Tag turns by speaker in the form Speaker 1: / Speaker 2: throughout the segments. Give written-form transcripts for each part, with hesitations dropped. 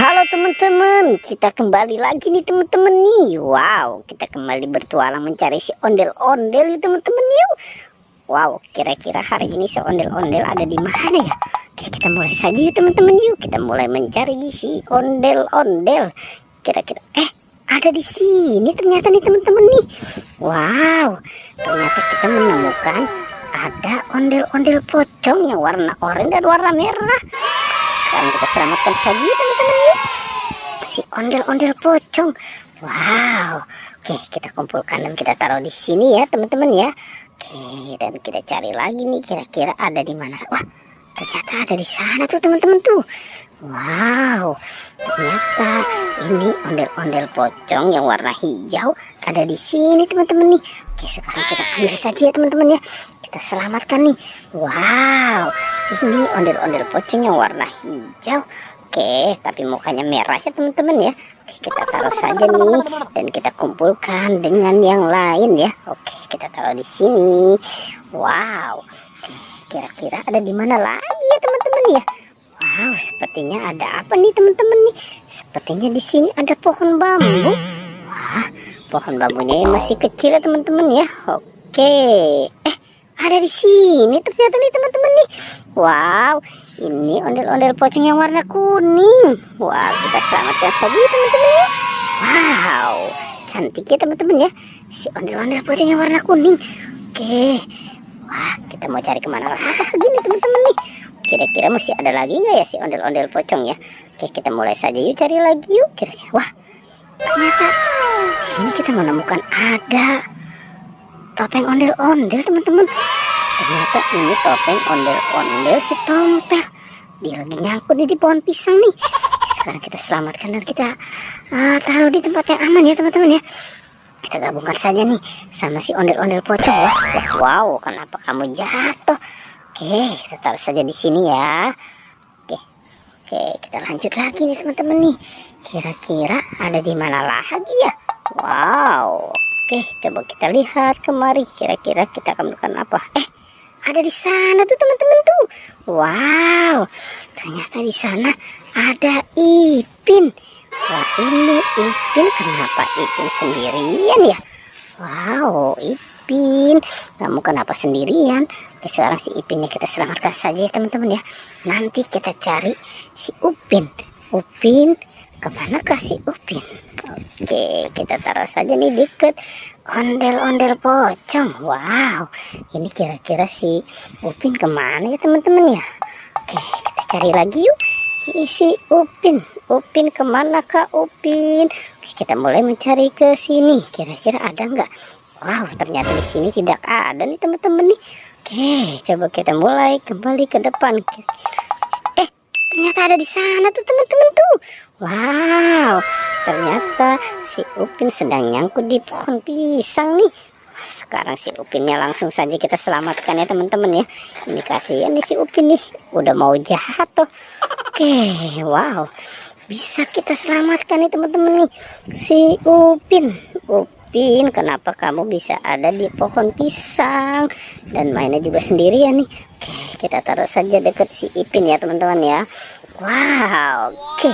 Speaker 1: Halo teman-teman, kita kembali lagi nih teman-teman nih. Wow, kita kembali bertualang mencari si ondel-ondel nih teman-teman yuk. Wow, kira-kira hari ini si ondel-ondel ada di mana ya? Oke, kita mulai saja yuk teman-teman yuk. Kita mulai mencari si ondel-ondel. Kira-kira ada di sini ternyata nih teman-teman nih. Wow, ternyata kita menemukan ada ondel-ondel pocong yang warna oranye dan warna merah. Sekarang kita selamatkan saja teman-teman yuk si ondel-ondel pocong. Wow, oke, kita kumpulkan dan kita taruh di sini ya teman-teman ya. Oke, dan kita cari lagi nih kira-kira ada di mana. Wah, ternyata ada di sana tuh teman-teman tuh. Wow, ternyata ini ondel-ondel pocong yang warna hijau ada di sini teman-teman nih. Oke, sekarang kita ambil saja ya teman-teman ya. Kita selamatkan nih. Wow, ini ondel-ondel pocong yang warna hijau. Oke, tapi mukanya merah ya teman-teman ya. Oke, kita taruh saja nih dan kita kumpulkan dengan yang lain ya. Oke, kita taruh di sini. Wow, kira-kira ada di mana lagi ya teman-teman ya. Wow, sepertinya ada apa nih teman-teman nih? Sepertinya di sini ada pohon bambu. Wah, pohon bambunya yang masih kecil ya teman-teman ya. Oke, ada di sini ternyata nih teman-teman nih. Wow, ini ondel-ondel pocong yang warna kuning. Wow, kita selamatkan saja teman-teman ya. Wow, cantik ya teman-teman ya si ondel-ondel pocong yang warna kuning. Oke, wah, kita mau cari kemana lagi nih teman-teman nih. Kira-kira masih ada lagi nggak ya si ondel-ondel pocong ya? Oke, kita mulai saja yuk cari lagi yuk. Kira-kira, wah, ternyata di sini kita menemukan ada topeng ondel-ondel teman-teman. Ternyata ini topeng ondel-ondel si Tompel. Dia lagi nyangkut di pohon pisang nih. Sekarang kita selamatkan dan kita taruh di tempat yang aman ya teman-teman ya. Kita gabungkan saja nih sama si ondel-ondel pocong. Wow, kenapa kamu jatuh? Oke, kita taruh saja di sini ya. Oke, kita lanjut lagi nih teman-teman nih. Kira-kira ada di mana lagi ya? Wow. Oke, coba kita lihat kemari. Kira-kira kita akan melakukan apa? Ada di sana tuh teman-teman tuh. Wow, ternyata di sana ada Ipin. Wah, ini Ipin. Kenapa Ipin sendirian ya? Wow, Ipin, kamu kenapa sendirian? Oke, sekarang si Ipinnya kita selamatkan saja ya teman-teman ya. Nanti kita cari si Upin. Upin, kemana kasih Upin? Oke, kita taruh saja nih deket ondel-ondel pocong. Wow, ini kira-kira si Upin kemana ya teman-teman ya? Oke, kita cari lagi yuk. Ini si Upin. Upin kemana kak Upin? Oke, kita mulai mencari ke sini. Kira-kira ada nggak? Wow, ternyata di sini tidak ada nih teman-teman nih. Oke, coba kita mulai kembali ke depan. Ternyata ada di sana tuh teman-teman tuh. Wow, ternyata si Upin sedang nyangkut di pohon pisang nih. Sekarang si Upinnya langsung saja kita selamatkan ya teman-teman ya. Ini kasihan nih si Upin nih, udah mau jatuh. Oke, wow, bisa kita selamatkan nih teman-teman nih si Upin. Upin, kenapa kamu bisa ada di pohon pisang dan mainnya juga sendirian nih? Oke, kita taruh saja deket si Ipin ya teman-teman ya. Wow, oke.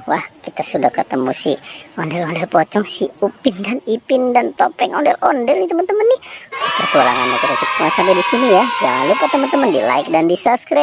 Speaker 1: Wah, kita sudah ketemu si ondel-ondel pocong, si Upin dan Ipin dan topeng ondel-ondel nih teman-teman nih. Petualangannya kita cukup sampai di sini ya. Jangan lupa teman-teman di like dan di subscribe.